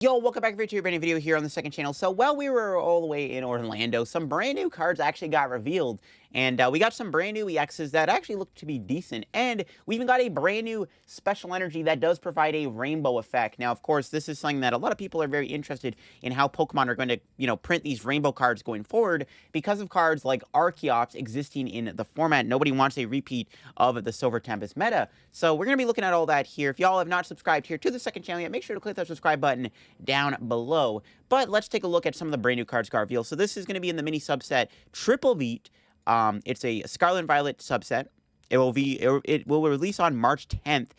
Yo, welcome back to a brand new video here on the second channel. So while we were all the way in Orlando, some brand new cards actually got revealed. And we got some brand new EXs that actually look to be decent. And we even got a brand new special energy that does provide a rainbow effect. Now, of course, this is something that a lot of people are very interested in how Pokemon are going to, print these rainbow cards going forward because of cards like Archeops existing in the format. Nobody wants a repeat of the Silver Tempest meta. So we're going to be looking at all that here. If y'all have not subscribed here to the second channel yet, make sure to click that subscribe button down below. But let's take a look at some of the brand new cards got revealed. So this is going to be in the mini subset Triple Beat. It's a Scarlet Violet subset. It will release on March 10th,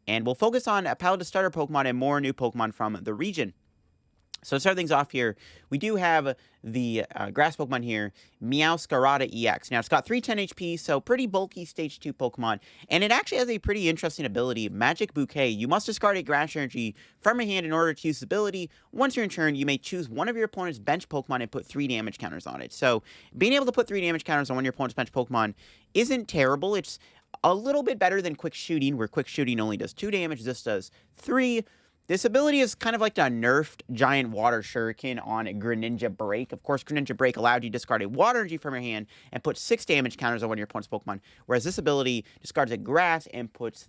and we'll focus on a palette of starter Pokemon and more new Pokemon from the region. So to start things off here, we do have the grass Pokemon here, Meowscarada EX. Now, it's got 310 HP, so pretty bulky Stage 2 Pokemon, and it actually has a pretty interesting ability, Magic Bouquet. You must discard a grass energy from your hand in order to use this ability. Once you're in turn, you may choose one of your opponent's bench Pokemon and put 3 damage counters on it. So, being able to put 3 damage counters on one of your opponent's bench Pokemon isn't terrible. It's a little bit better than Quick Shooting, where Quick Shooting only does 2 damage, this does 3. This ability is kind of like a nerfed Giant Water Shuriken on Greninja Break. Of course, Greninja Break allowed you to discard a water energy from your hand and put 6 damage counters on one of your opponent's Pokemon, whereas this ability discards a grass and puts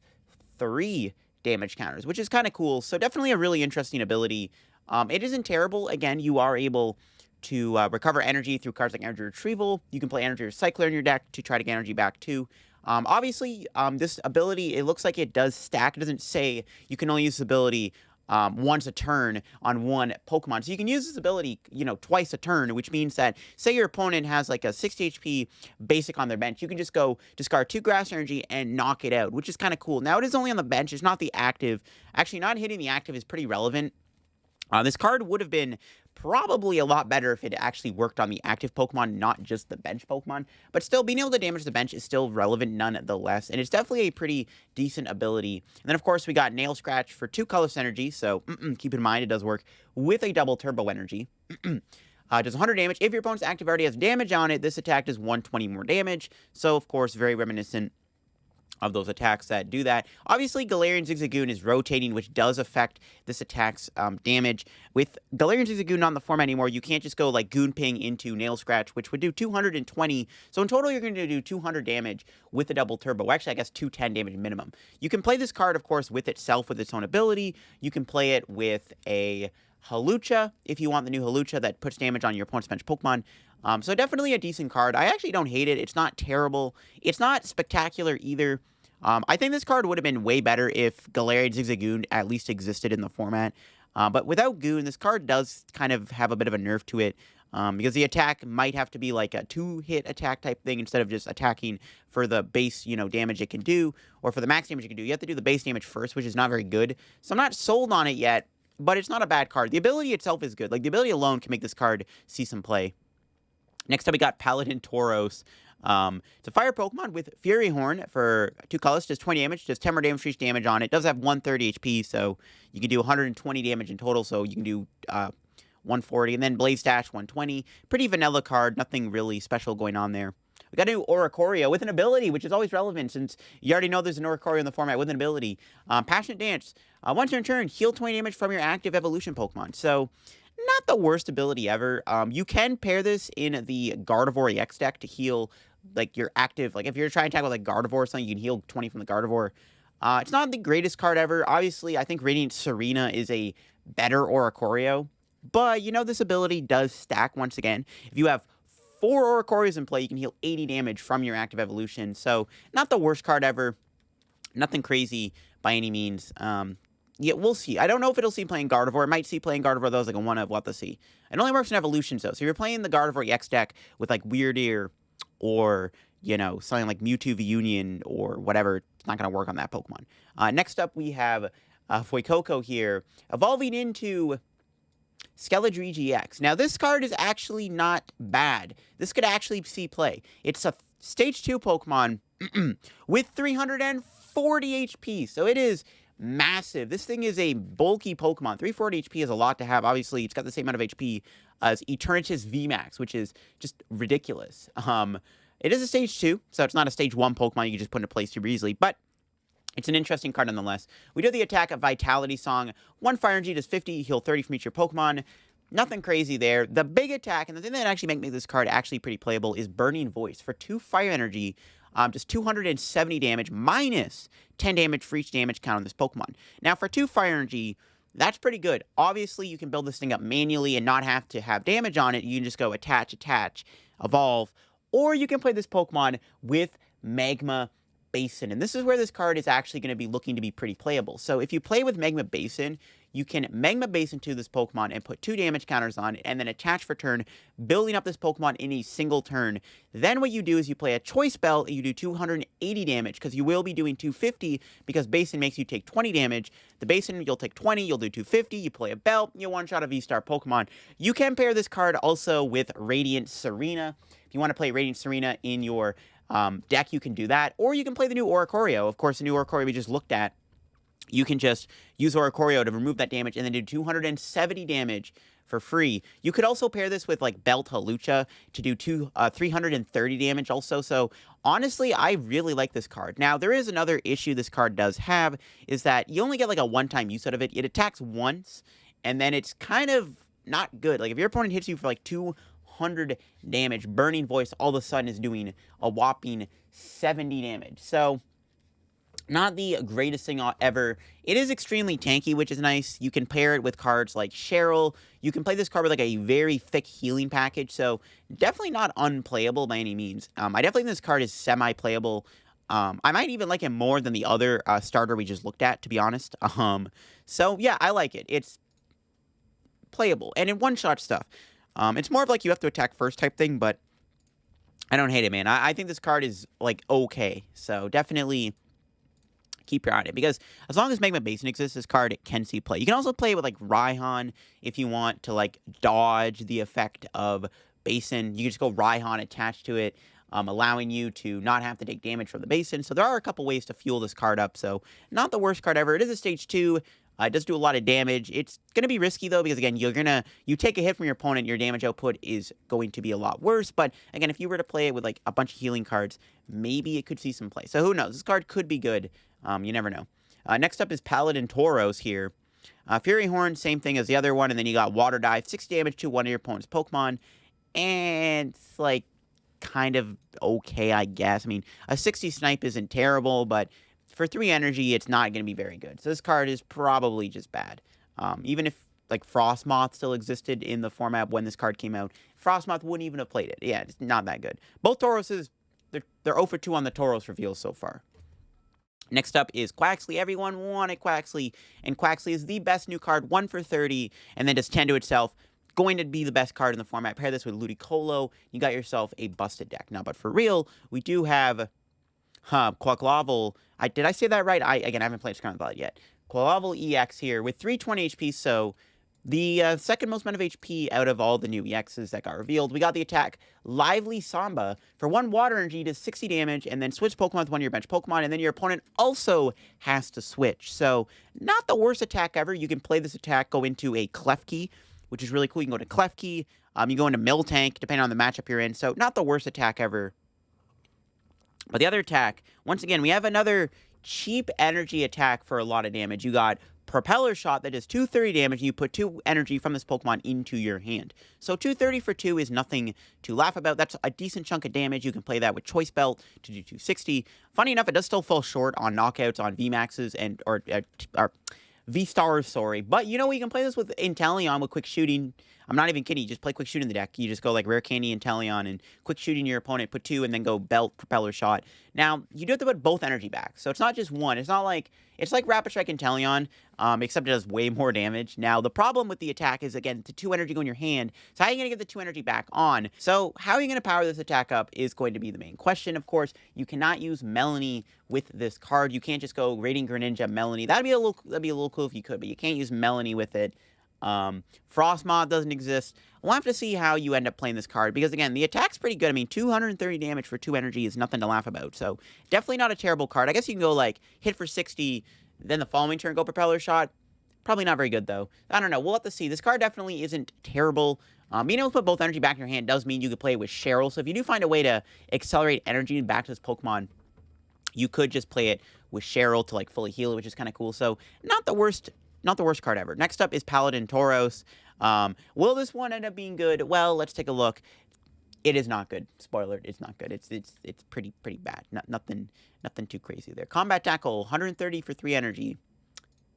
3 damage counters, which is kind of cool. So definitely a really interesting ability. It isn't terrible. Again, you are able to recover energy through cards like Energy Retrieval. You can play Energy Recycler in your deck to try to get energy back too. Obviously, this ability, it looks like it does stack. It doesn't say you can only use this ability once a turn on one Pokemon. So you can use this ability, twice a turn, which means that, say your opponent has like a 60 HP basic on their bench, you can just go discard 2 grass energy and knock it out, which is kind of cool. Now, it is only on the bench. It's not the active. Actually, not hitting the active is pretty relevant. This card would have been probably a lot better if it actually worked on the active Pokemon, not just the bench Pokemon. But still, being able to damage the bench is still relevant nonetheless, and it's definitely a pretty decent ability. And then, of course, we got Nail Scratch for 2 colorless energy, so keep in mind it does work with a double turbo energy. Does 100 damage. If your opponent's active already has damage on it, this attack does 120 more damage. So, of course, very reminiscent of those attacks that do that. Obviously, Galarian Zigzagoon is rotating, which does affect this attack's damage. With Galarian Zigzagoon not in the format anymore, you can't just go like Goon Ping into Nail Scratch, which would do 220. So in total, you're going to do 200 damage with the double turbo. Actually, I guess 210 damage minimum. You can play this card, of course, with itself with its own ability. You can play it with a Hawlucha, if you want the new Hawlucha that puts damage on your opponent's bench Pokemon. So definitely a decent card. I actually don't hate it. It's not terrible. It's not spectacular either. I think this card would have been way better if Galarian Zigzagoon at least existed in the format. But without Goon, this card does kind of have a bit of a nerf to it. Because the attack might have to be like a 2-hit attack type thing instead of just attacking for the base, damage it can do, or for the max damage it can do. You have to do the base damage first, which is not very good. So I'm not sold on it yet, but it's not a bad card. The ability itself is good. Like, the ability alone can make this card see some play. Next up, we got Paladin Tauros. It's a fire Pokemon with Fury Horn for 2 colors, does 20 damage, does 10 more damage for each damage on it. It does have 130 HP, so you can do 120 damage in total, so you can do 140, and then Blaze Dash 120. Pretty vanilla card, nothing really special going on there. We got a new Oricorio with an ability, which is always relevant since you already know there's an Oricorio in the format with an ability. Passionate Dance. Once you're in turn, heal 20 damage from your active evolution Pokemon. So, not the worst ability ever. You can pair this in the Gardevoir EX deck to heal, like, your active. Like, if you're trying to tackle, like, Gardevoir or something, you can heal 20 from the Gardevoir. It's not the greatest card ever. Obviously, I think Radiant Serena is a better Oricorio. But, this ability does stack once again. If you have 4 Oricorios in play, you can heal 80 damage from your active evolution. So, not the worst card ever. Nothing crazy by any means. Yeah, we'll see. I don't know if it'll see playing Gardevoir. It might see playing Gardevoir, though, as like a one of what to see. It only works in evolutions, though. So if you're playing the Gardevoir EX deck with, like, Weird Ear or, something like Mewtwo V Union or whatever, it's not going to work on that Pokemon. Next up, we have Fuecoco here, evolving into Skeledirge EX. Now, this card is actually not bad. This could actually see play. It's a Stage 2 Pokemon with 340 HP, so it is massive. This thing is a bulky Pokemon. 340 HP is a lot to have. Obviously, it's got the same amount of HP as Eternatus VMAX, which is just ridiculous. It is a Stage 2, so it's not a Stage 1 Pokemon you can just put into place super easily, but It's an interesting card nonetheless. We do the attack of Vitality Song. 1 fire energy does 50, heal 30 from each of your Pokemon. Nothing crazy there. The big attack, and the thing that actually makes this card actually pretty playable, is Burning Voice. For 2 fire energy, just 270 damage, minus 10 damage for each damage count on this Pokemon. Now, for 2 fire energy, that's pretty good. Obviously, you can build this thing up manually and not have to have damage on it. You can just go attach, evolve, or you can play this Pokemon with Magma Basin. And this is where this card is actually going to be looking to be pretty playable. So if you play with Magma Basin, you can Magma Basin to this Pokemon and put 2 damage counters on it, and then attach for turn, building up this Pokemon in a single turn. Then what you do is you play a Choice Belt, and you do 280 damage, because you will be doing 250, because Basin makes you take 20 damage. The Basin, you'll take 20, you'll do 250, you play a Belt, you one-shot a V-Star Pokemon. You can pair this card also with Radiant Serena. If you want to play Radiant Serena in your deck, you can do that, or you can play the new Oricorio. Of course, the new Oricorio we just looked at. You can just use Oricorio to remove that damage and then do 270 damage for free. You could also pair this with like Beltalucha to do 330 damage also. So honestly, I really like this card. Now, there is another issue this card does have, is that you only get like a one-time use out of it. It attacks once, and then it's kind of not good. Like if your opponent hits you for like 200 damage, Burning Voice all of a sudden is doing a whopping 70 damage. So not the greatest thing ever. It is extremely tanky, which is nice. You can pair it with cards like Cheryl. You can play this card with like a very thick healing package, so definitely not unplayable by any means. I definitely think this card is semi-playable. I might even like it more than the other starter we just looked at, to be honest. So yeah, I like it. It's playable, and in one-shot stuff. It's more of like you have to attack first type thing, but I don't hate it, man. I think this card is like okay, so definitely keep your eye on it, because as long as Magma Basin exists, this card can see play. You can also play it with like Raihan if you want to like dodge the effect of Basin. You can just go Raihan attached to it, allowing you to not have to take damage from the Basin. So there are a couple ways to fuel this card up. So not the worst card ever. It is a stage 2. It does do a lot of damage. It's going to be risky, though, because, again, you take a hit from your opponent, your damage output is going to be a lot worse. But, again, if you were to play it with, like, a bunch of healing cards, maybe it could see some play. So who knows? This card could be good. You never know. Next up is Paladin Tauros here. Fury Horn, same thing as the other one. And then you got Water Dive, 6 damage to one of your opponent's Pokemon. And it's, like, kind of okay, I guess. I mean, a 60 Snipe isn't terrible, but for 3 energy, it's not going to be very good. So this card is probably just bad. Even if, like, Frostmoth still existed in the format when this card came out, Frostmoth wouldn't even have played it. Yeah, it's not that good. Both Tauroses, they're 0 for 2 on the Tauros reveals so far. Next up is Quaxly. Everyone wanted Quaxly, and Quaxly is the best new card, 1 for 30, and then does 10 to itself. Going to be the best card in the format. Pair this with Ludicolo, you got yourself a busted deck. Now, but for real, we do have Quaquaval. Did I say that right? Again, I haven't played Scarlet Violet yet. Quaquaval EX here with 320 HP, so the second most amount of HP out of all the new EXs that got revealed. We got the attack Lively Samba. For 1 water energy, does 60 damage, and then switch Pokemon with one of your bench Pokemon, and then your opponent also has to switch. So, not the worst attack ever. You can play this attack, go into a Klefki, which is really cool. You can go to Klefki, you go into Miltank, depending on the matchup you're in. So, not the worst attack ever. But the other attack, once again, we have another cheap energy attack for a lot of damage. You got Propeller Shot that does 230 damage, and you put 2 energy from this Pokemon into your hand. So 230 for 2 is nothing to laugh about. That's a decent chunk of damage. You can play that with Choice Belt to do 260. Funny enough, it does still fall short on knockouts on VMAXs or V-Stars, sorry. But you know, you can play this with Inteleon with Quick Shooting. I'm not even kidding. You just play Quick Shoot in the deck. You just go like Rare Candy, Inteleon, and Quick Shooting your opponent, put 2, and then go Belt, Propeller Shot. Now, you do have to put both energy back. So it's not just one. It's not like, it's like Rapid Strike Inteleon, except it does way more damage. Now, the problem with the attack is, again, the 2 energy go in your hand. So how are you going to get the 2 energy back on? So how are you going to power this attack up is going to be the main question. Of course, you cannot use Melanie with this card. You can't just go Radiant Greninja Melanie. That'd be a little cool if you could, but you can't use Melanie with it. Frostmoth doesn't exist. We'll have to see how you end up playing this card, because, again, the attack's pretty good. I mean, 230 damage for 2 energy is nothing to laugh about, so definitely not a terrible card. I guess you can go, like, hit for 60, then the following turn go Propeller Shot. Probably not very good, though. I don't know. We'll have to see. This card definitely isn't terrible. Being able to put both energy back in your hand does mean you could play it with Cheryl, so if you do find a way to accelerate energy back to this Pokemon, you could just play it with Cheryl to like fully heal it, which is kind of cool. So not the worst card ever. Next up is Paladin Tauros. Will this one end up being good? Well, let's take a look. It is not good. Spoiler, it's not good. It's pretty bad. Nothing too crazy there. Combat Tackle, 130 for 3 energy.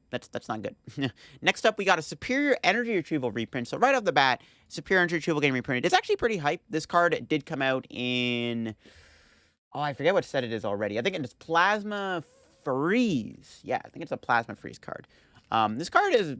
That's not good. Next up, we got a Superior Energy Retrieval reprint. So right off the bat, Superior Energy Retrieval getting reprinted. It's actually pretty hype. This card did come out in... Oh, I forget what set it is already. I think it's Plasma Freeze. Yeah, I think it's a Plasma Freeze card. This card is,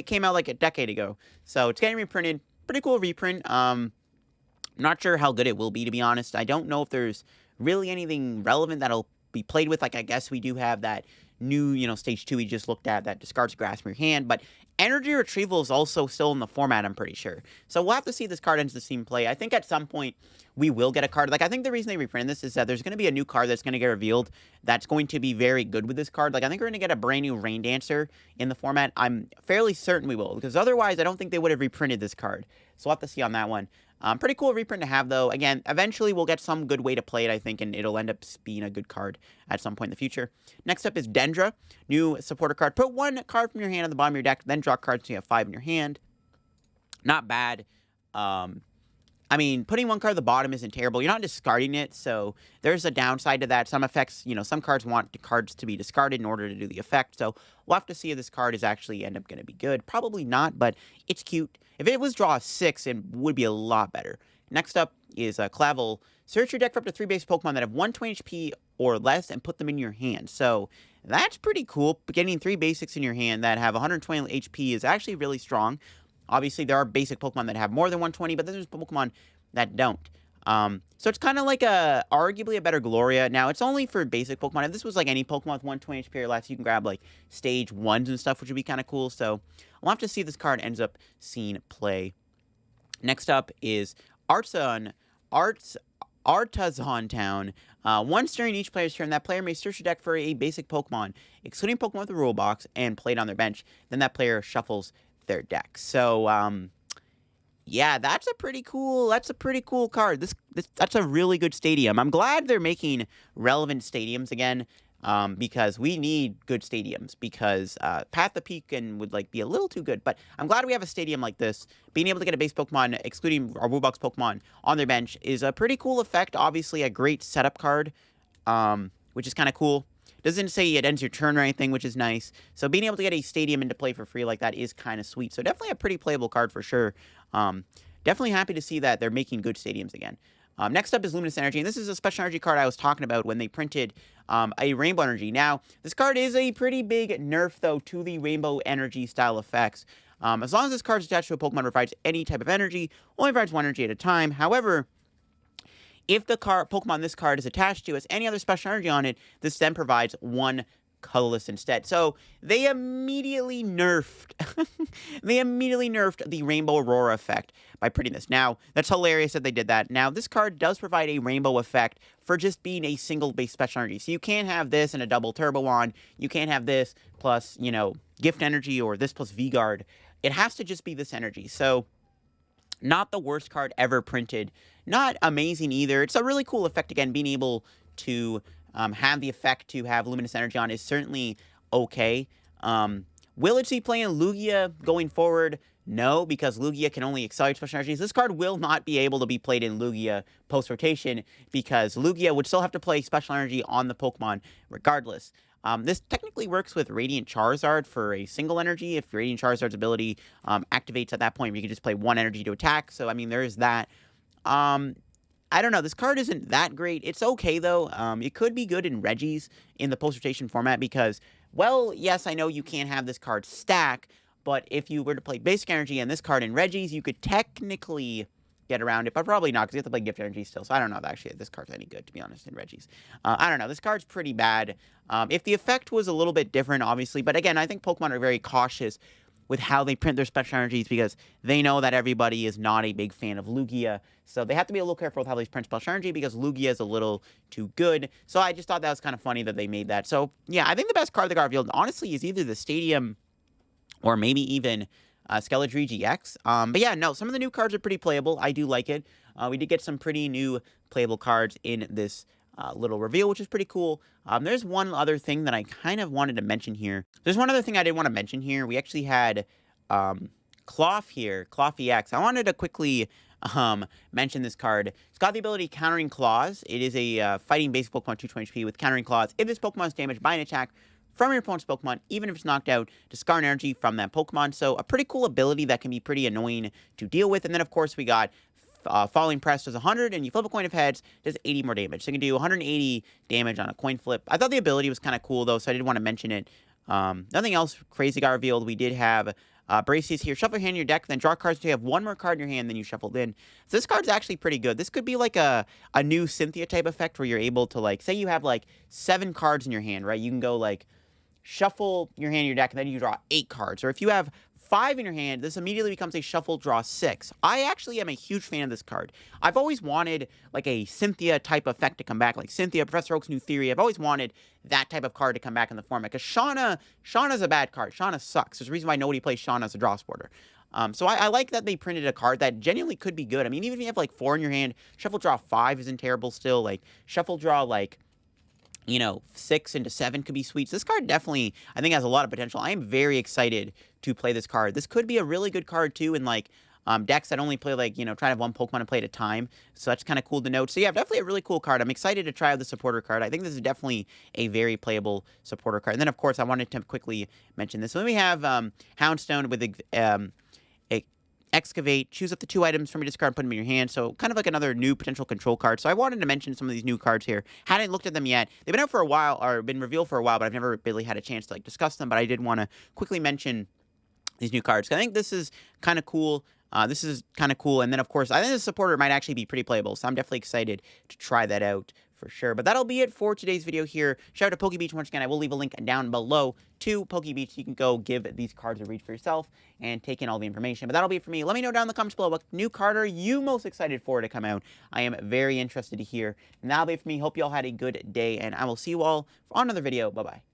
came out like a decade ago. So it's getting reprinted. Pretty cool reprint. Not sure how good it will be, to be honest. I don't know if there's really anything relevant that'll be played with. Like, I guess we do have that new, stage 2 we just looked at that discards grass from your hand, but energy retrieval is also still in the format, I'm pretty sure. So we'll have to see if this card ends the Steam play. I think at some point we will get a card. Like, I think the reason they reprinted this is that there's going to be a new card that's going to get revealed that's going to be very good with this card. Like, I think we're going to get a brand new Rain Dancer in the format. I'm fairly certain we will, because otherwise I don't think they would have reprinted this card. So we'll have to see on that one. Pretty cool reprint to have, though. Again, eventually we'll get some good way to play it, I think, and it'll end up being a good card at some point in the future. Next up is Dendra, new supporter card. Put 1 card from your hand on the bottom of your deck, then draw cards so you have 5 in your hand. Not bad. I mean, putting 1 card at the bottom isn't terrible. You're not discarding it, so there's a downside to that. Some effects, some cards want the cards to be discarded in order to do the effect, so we'll have to see if this card is actually end up going to be good. Probably not, but it's cute. If it was draw 6, it would be a lot better. Next up is Quaquaval. Search your deck for up to 3 base Pokemon that have 120 HP or less and put them in your hand. So that's pretty cool. Getting 3 basics in your hand that have 120 HP is actually really strong. Obviously, there are basic Pokemon that have more than 120, but then there's Pokemon that don't. So it's kind of like arguably a better Gloria. Now, it's only for basic Pokemon. If this was like any Pokemon with 120 HP or less, you can grab like stage 1s and stuff, which would be kind of cool. So we'll have to see if this card ends up seeing play. Next up is Artazon Town. Once during each player's turn, that player may search your deck for a basic Pokemon, excluding Pokemon with a rule box, and play it on their bench. Then that player shuffles their deck. So, yeah, that's a pretty cool card. That's a really good stadium. I'm glad they're making relevant stadiums again, because we need good stadiums, because Path of Peak would be a little too good. But I'm glad we have a stadium like this. Being able to get a base Pokemon, excluding our Woobox Pokemon, on their bench is a pretty cool effect. Obviously, a great setup card, which is kind of cool. Doesn't say it ends your turn or anything, which is nice. So being able to get a stadium into play for free like that is kind of sweet. So definitely a pretty playable card for sure. Definitely happy to see that they're making good stadiums again. Next up is Luminous Energy, and this is a special energy card I was talking about when they printed a Rainbow Energy. Now, this card is a pretty big nerf, though, to the Rainbow Energy style effects. As long as this card is attached to a Pokemon that provides any type of energy, only provides 1 energy at a time. However, if the Pokemon this card is attached to has any other special energy on it, this then provides 1 colorless instead. So they immediately nerfed the Rainbow Aurora effect by printing this. Now, that's hilarious that they did that. Now, this card does provide a rainbow effect for just being a single base special energy. So you can't have this and a double Turbo Wand. You can't have this plus, Gift Energy or this plus V-Guard. It has to just be this energy. So not the worst card ever printed. Not amazing either. It's a really cool effect. Again, being able to have the effect to have Luminous Energy on is certainly okay. Will it see playing Lugia going forward? No, because Lugia can only accelerate special energies. This card will not be able to be played in Lugia post-rotation because Lugia would still have to play special energy on the Pokemon regardless. This technically works with Radiant Charizard for a single energy. If Radiant Charizard's ability activates at that point, you can just play 1 energy to attack. So, I mean, there is that. I don't know. This card isn't that great. It's okay, though. It could be good in Regis in the post-rotation format because, well, yes, I know you can't have this card stack, but if you were to play Basic Energy and this card in Regis, you could technically get around it, but probably not because you have to play Gift Energy still. So I don't know if actually this card's any good, to be honest, in Regis. I don't know. This card's pretty bad. If the effect was a little bit different, obviously, but again, I think Pokemon are very cautious with how they print their special energies because they know that everybody is not a big fan of Lugia. So they have to be a little careful with how they print special energy because Lugia is a little too good. So I just thought that was kind of funny that they made that. So yeah, I think the best card that got revealed, honestly, is either the Stadium or maybe even Skeledirge GX. But yeah, no, some of the new cards are pretty playable. I do like it. We did get some pretty new playable cards in this little reveal, which is pretty cool. There's one other thing that I kind of wanted to mention here. There's one other thing I did want to mention here. We actually had Cloth here, Cloth EX. I wanted to quickly mention this card. It's got the ability Countering Claws. It is a fighting basic Pokemon 220 HP with Countering Claws. If this Pokemon is damaged by an attack from your opponent's Pokemon, even if it's knocked out, discard energy from that Pokemon. So a pretty cool ability that can be pretty annoying to deal with. And then, of course, we got Falling Press does 100, and you flip a coin of heads, does 80 more damage. So you can do 180 damage on a coin flip. I thought the ability was kind of cool, though, so I did want to mention it. Nothing else crazy got revealed. We did have Braces here. Shuffle your hand in your deck, then draw cards until you have one more card in your hand than you shuffled in. So this card's actually pretty good. This could be like a new Cynthia type effect where you're able to, like, say you have, like, 7 cards in your hand, right? You can go, like, shuffle your hand in your deck, and then you draw 8 cards. Or if you have 5 in your hand, this immediately becomes a shuffle, draw 6. I actually am a huge fan of this card. I've always wanted, like, a Cynthia type effect to come back, like Cynthia, Professor Oak's New Theory. I've always wanted that type of card to come back in the format, because Shauna's a bad card. Shauna sucks. There's a reason why nobody plays Shauna as a draw supporter. So I like that they printed a card that genuinely could be good. I mean, even if you have, like, 4 in your hand, shuffle, draw 5 isn't terrible still. Like, shuffle, draw, like, 6 into 7 could be sweet. So this card definitely, I think, has a lot of potential. I am very excited to play this card. This could be a really good card, too, in, like, decks that only play, like, try to have one Pokemon to play at a time. So that's kind of cool to note. So yeah, definitely a really cool card. I'm excited to try out the supporter card. I think this is definitely a very playable supporter card. And then, of course, I wanted to quickly mention this. So then we have Houndstone with Excavate, choose up to 2 items from your discard and put them in your hand. So kind of like another new potential control card. So I wanted to mention some of these new cards here. Hadn't looked at them yet. They've been out for a while, or been revealed for a while, but I've never really had a chance to, like, discuss them. But I did want to quickly mention these new cards. I think this is kind of cool. And then, of course, I think the supporter might actually be pretty playable. So I'm definitely excited to try that out for sure. But that'll be it for today's video here. Shout out to Pokebeach once again. I will leave a link down below to Pokebeach. You can go give these cards a read for yourself and take in all the information. But that'll be it for me. Let me know down in the comments below what new card are you most excited for to come out. I am very interested to hear. And that'll be it for me. Hope you all had a good day, and I will see you all on another video. Bye-bye.